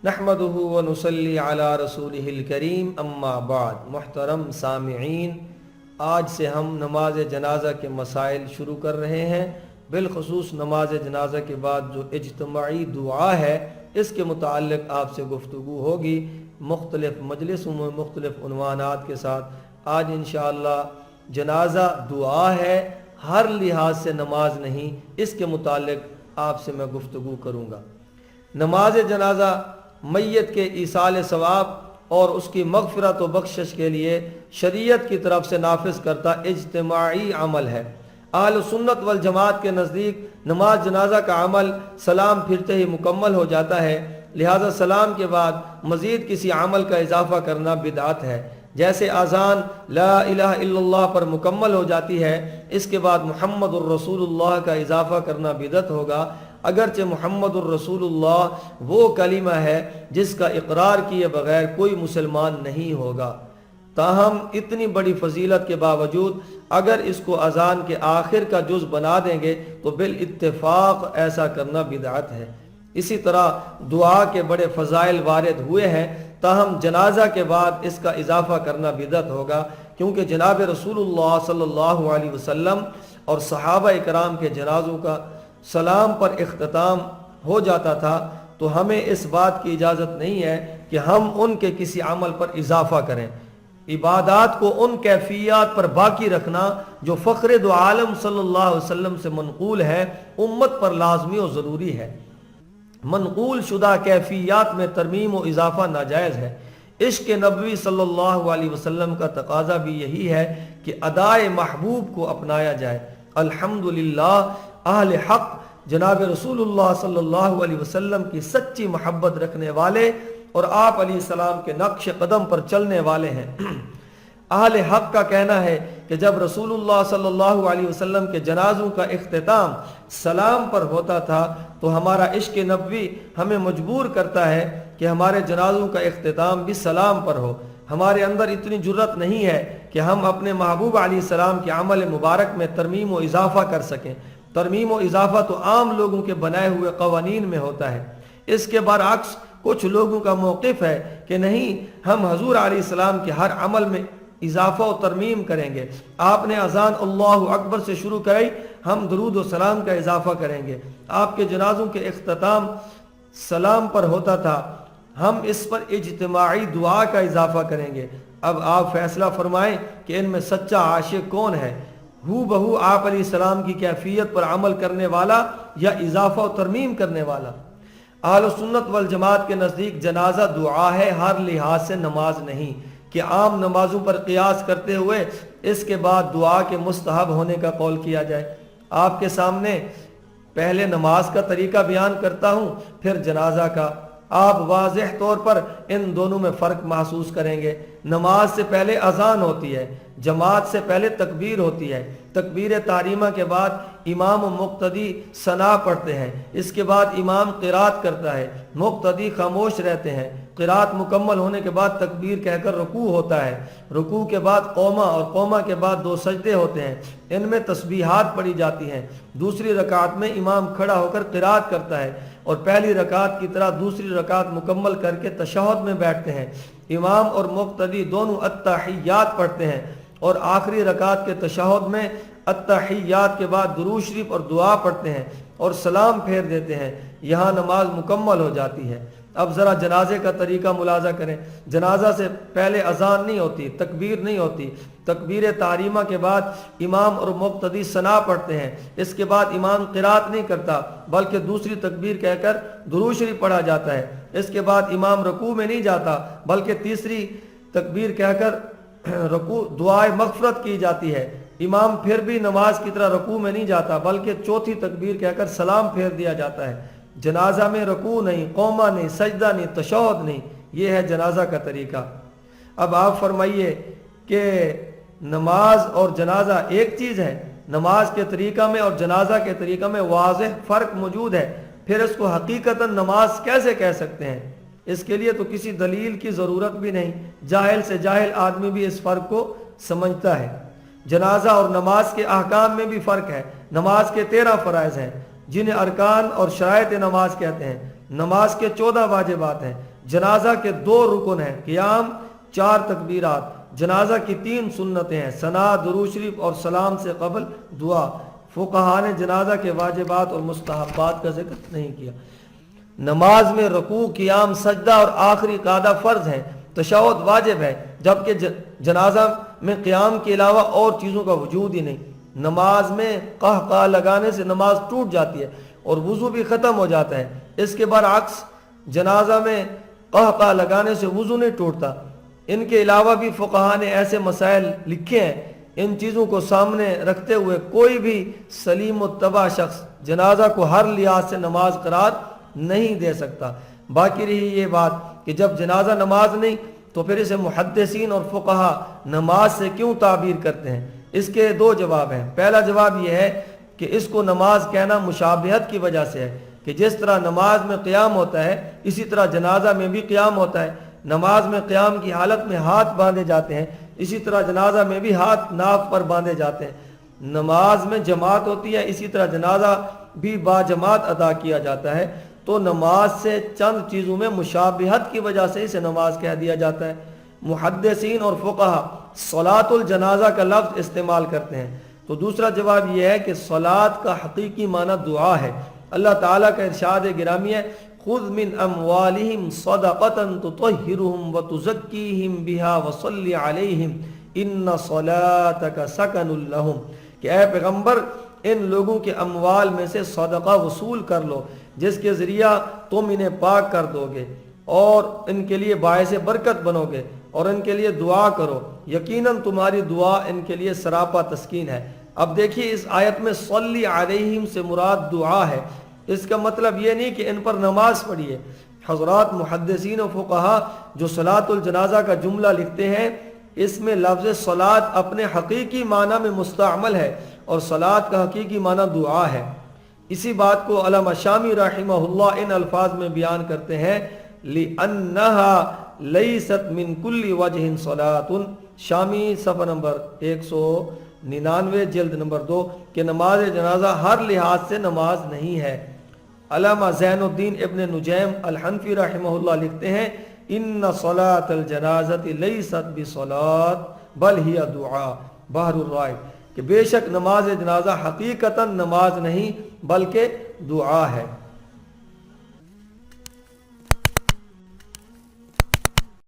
नहमदुहु व नुसल्ली अला रसूलिहिल करीम अम्मा बाद। मुहतरम सामिईन, आज से हम नमाज जनाजा के मसाइल शुरू कर रहे हैं। बिलखसूस नमाज जनाजा के बाद जो इज्तिमाई दुआ है इसके मुताल्लिक़ आपसे गुफ्तगू होगी मुख्तलिफ़ मजलिसों में मुख्तलिफ़ उन्वानात के साथ। आज इंशाअल्लाह जनाजा दुआ है, हर लिहाज से नमाज नहीं, इसके मुताल्लिक़ आपसे मैं गुफ्तगू करूँगा। नमाज जनाजा मैयत के ईसाल सवाब और उसकी मग़फ़िरत व बख्शिश के लिए शरीयत की तरफ से नाफिज करता इज्तिमाई अमल है। अहल सुन्नत वल जमात के नज़दीक नमाज जनाजा का अमल सलाम फिरते ही मुकम्मल हो जाता है, लिहाजा सलाम के बाद मज़ीद किसी अमल का इजाफ़ा करना बिदअत है। जैसे अज़ान ला इलाहा इल्लल्लाह पर मुकम्मल हो जाती है, इसके बाद मुहम्मदुर रसूलुल्लाह का इजाफ़ा करना बिदअत होगा। अगरचे मुहम्मदुर रसूलुल्लाह वो कलिमा है जिसका इकरार किए बगैर कोई मुसलमान नहीं होगा। ताहम इतनी बड़ी फजीलत के बावजूद अगर इसको अज़ान के आखिर का जुज़ बना देंगे तो बिल इत्तेफाक ऐसा करना बिदअत है। इसी तरह दुआ के बड़े फ़ज़ाइल वारिद हुए हैं, ताहम जनाजा के बाद इसका इजाफ़ा करना बिदअत होगा, क्योंकि जनाब रसूलुल्लाह सल्लल्लाहु अलैहि वसल्लम और सहाबा इकराम के जनाजों का सलाम पर इख्तिताम हो जाता था, तो हमें इस बात की इजाज़त नहीं है कि हम उनके किसी अमल पर इजाफ़ा करें। इबादात को उन कैफियत पर बाकी रखना जो फ़ख्र दो आलम सल्लल्लाहु अलैहि वसल्लम से मनक़ूल है, उम्मत पर लाजमी और ज़रूरी है। मनक़ूल शुदा कैफियत में तरमीम व इजाफ़ा नाजायज़ है। इश्क़ नबवी सल्लल्लाहु अलैहि वसल्लम का तकाज़ा भी यही है कि अदाए महबूब को अपनाया जाए। अल्हम्दुलिल्लाह, अहले हक़ जनाब रसूलुल्लाह सल्लल्लाहु अलैहि वसल्लम की सच्ची मोहब्बत रखने वाले और आप अलैहिस्सलाम के नक्श कदम पर चलने वाले हैं। अहले हक़ का कहना है कि जब रसूलुल्लाह सल्लल्लाहु अलैहि वसल्लम के जनाजों का इख्तिताम सलाम पर होता था, तो हमारा इश्क़ नबवी हमें मजबूर करता है कि हमारे जनाजों का इख्तिताम भी सलाम पर हो। हमारे अंदर इतनी जुर्रत नहीं है कि हम अपने महबूब अलैहिस्सलाम के अमल मुबारक में तरमीम व इजाफ़ा कर सकें। तरमीम व इजाफ़ा तो आम लोगों के बनाए हुए क़वानीन में होता है। इसके बरअक्स कुछ लोगों का मौक़िफ़ है कि नहीं, हम हज़ूर अलैहिस्सलाम के हर अमल में इजाफ़ा और तरमीम करेंगे। आपने अज़ान अल्लाहु अकबर से शुरू कराई, हम दुरूद व सलाम का इजाफ़ा करेंगे। आपके जनाज़ों के इख्तिताम सलाम पर होता था, हम इस पर इज्तिमाई दुआ का इजाफ़ा करेंगे। अब आप फैसला फरमाएं कि इनमें सच्चा आशिक कौन है, हू बहू आप अलैहिस्सलाम की कैफियत पर अमल करने वाला या इजाफ़ा और तरमीम करने वाला। अहल सुन्नत वल जमात के नज़दीक जनाजा दुआ है, हर लिहाज से नमाज नहीं कि आम नमाजों पर क़ियास करते हुए इसके बाद दुआ के मुस्तहब होने का कौल किया जाए। आपके सामने पहले नमाज का तरीका बयान करता हूँ, फिर जनाजा का। आप वाज़ेह तौर पर इन दोनों में फ़र्क महसूस करेंगे। नमाज से पहले अज़ान होती है, जमात से पहले तकबीर होती है। तकबीर तारीमा के बाद इमाम व मुक्तदी सना पढ़ते हैं, इसके बाद इमाम क़िरात करता है, मुक्तदी खामोश रहते हैं। क़िरात मुकम्मल होने के बाद तकबीर कहकर रुकू होता है, रुकू के बाद कौमा और कौमा के बाद 2 सजदे होते हैं, इनमें तस्बीहात पढ़ी जाती हैं। दूसरी रकात में इमाम खड़ा होकर क़िरात करता है और पहली रकात की तरह दूसरी रकात मुकम्मल करके तशहुद में बैठते हैं। इमाम और मुक्तदी दोनों अत्तहियात पढ़ते हैं और आखिरी रकात के तशहुद में अत्तहियात के बाद दुरूद शरीफ और दुआ पढ़ते हैं और सलाम फेर देते हैं। यहाँ नमाज मुकम्मल हो जाती है। अब ज़रा जनाजे का तरीका मुलाजा करें। जनाजा से पहले अज़ान नहीं होती, तकबीर नहीं होती। तकबीर तारीमा के बाद इमाम और मुक्तदी सना पढ़ते हैं, इसके बाद इमाम क़िरात नहीं करता बल्कि दूसरी तकबीर कहकर दुरूद शरीफ पढ़ा जाता है। इसके बाद इमाम रुकू में नहीं जाता बल्कि तीसरी तकबीर कहकर रुकू दुआए मग़फ़िरत की जाती है। इमाम फिर भी नमाज की तरह रुकू में नहीं जाता बल्कि चौथी तकबीर कहकर सलाम फेर दिया जाता है। जनाजा में रुकू नहीं, कौमा नहीं, सजदा नहीं, तशहुद नहीं, ये है जनाजा का तरीका। अब आप फरमाइए कि नमाज और जनाजा एक चीज़ है। नमाज के तरीका में और जनाजा के तरीका में वाज़ेह फ़र्क मौजूद है, फिर इसको हकीकतन नमाज कैसे कह सकते हैं? इसके लिए तो किसी दलील की ज़रूरत भी नहीं, जाहिल से जाहिल आदमी भी इस फ़र्क को समझता है। जनाजा और नमाज के अहकाम में भी फ़र्क है। नमाज के 13 फ़राइज़ हैं जिन्हें अरकान और शराइत नमाज कहते हैं। नमाज के 14 वाजिबात हैं جنازہ کے 2 رکن ہیں، قیام، 4 تکبیرات، جنازہ کی 3 سنتیں ہیں، ثنا، درود شریف اور سلام سے قبل دعا۔ فقہا نے جنازہ کے واجبات اور مستحبات کا ذکر نہیں کیا۔ نماز میں رکوع، قیام، سجدہ اور آخری قعدہ فرض ہیں، تشہد واجب ہے، جبکہ جنازہ میں قیام کے علاوہ اور چیزوں کا وجود ہی نہیں۔ نماز میں قہقہ لگانے سے نماز ٹوٹ جاتی ہے اور وضو بھی ختم ہو جاتا ہے، اس کے برعکس جنازہ میں قہقہ لگانے سے وضو نہیں ٹوٹتا۔ ان کے علاوہ بھی فقہا نے ایسے مسائل لکھے ہیں، ان چیزوں کو سامنے رکھتے ہوئے کوئی بھی سلیم الطبع شخص جنازہ کو ہر لحاظ سے نماز قرار نہیں دے سکتا۔ باقی رہی یہ بات کہ جب جنازہ نماز نہیں تو پھر اسے محدثین اور فقہا نماز سے کیوں تعبیر کرتے ہیں؟ اس کے 2 جواب ہیں۔ پہلا جواب یہ ہے کہ اس کو نماز کہنا مشابہت کی وجہ سے ہے کہ جس طرح نماز میں قیام ہوتا ہے اسی طرح جنازہ میں بھی قیام ہوتا ہے۔ نماز میں قیام کی حالت میں ہاتھ باندھے جاتے ہیں، اسی طرح جنازہ میں بھی ہاتھ ناف پر باندھے جاتے ہیں۔ نماز میں جماعت ہوتی ہے، اسی طرح جنازہ بھی با جماعت ادا کیا جاتا ہے، تو نماز سے چند چیزوں میں مشابہت کی وجہ سے اسے نماز کہہ دیا جاتا ہے۔ محدثین اور فقہا صلاۃ الجنازہ کا لفظ استعمال کرتے ہیں، تو دوسرا جواب یہ ہے کہ صلاۃ کا حقیقی معنی دعا ہے۔ اللہ تعالیٰ کا ارشاد گرامی ہے، خذ من اموالہم صدقۃ تطہرہم وتزکیہم بہا وصلی علیہم ان صلاتک سکن لہم، کہ اے پیغمبر ان لوگوں کے اموال میں سے صدقہ وصول کر لو جس کے ذریعہ تم انہیں پاک کر دو گے اور ان کے لیے باعث برکت بنو گے، اور ان کے لیے دعا کرو، یقیناً تمہاری دعا ان کے لیے سراپا تسکین ہے۔ اب دیکھیے اس آیت میں صلی علیہم سے مراد دعا ہے، اس کا مطلب یہ نہیں کہ ان پر نماز پڑھیے۔ حضرات محدثین و فقہا جو صلاۃ الجنازہ کا جملہ لکھتے ہیں اس میں لفظ صلاۃ اپنے حقیقی معنی میں مستعمل ہے اور صلاۃ کا حقیقی معنی دعا ہے۔ اسی بات کو علامہ شامی رحمہ اللہ ان الفاظ میں بیان کرتے ہیں، لِأَنَّهَا لَيْسَتْ مِن كُلِّ وَجْهٍ صَلَاةٌ، شامی صفحہ نمبر 199 جلد نمبر 2، کہ نماز جنازہ ہر لحاظ سے نماز نہیں ہے۔ علامہ زین الدین ابن نجیم الحنفی رحمہ اللہ لکھتے ہیں، ان صلاۃ الجنازۃ لیست بصلاۃ بل ہی دعا، بحر الرائق، کہ بے شک نماز جنازہ حقیقتاً نماز نہیں بلکہ دعا ہے۔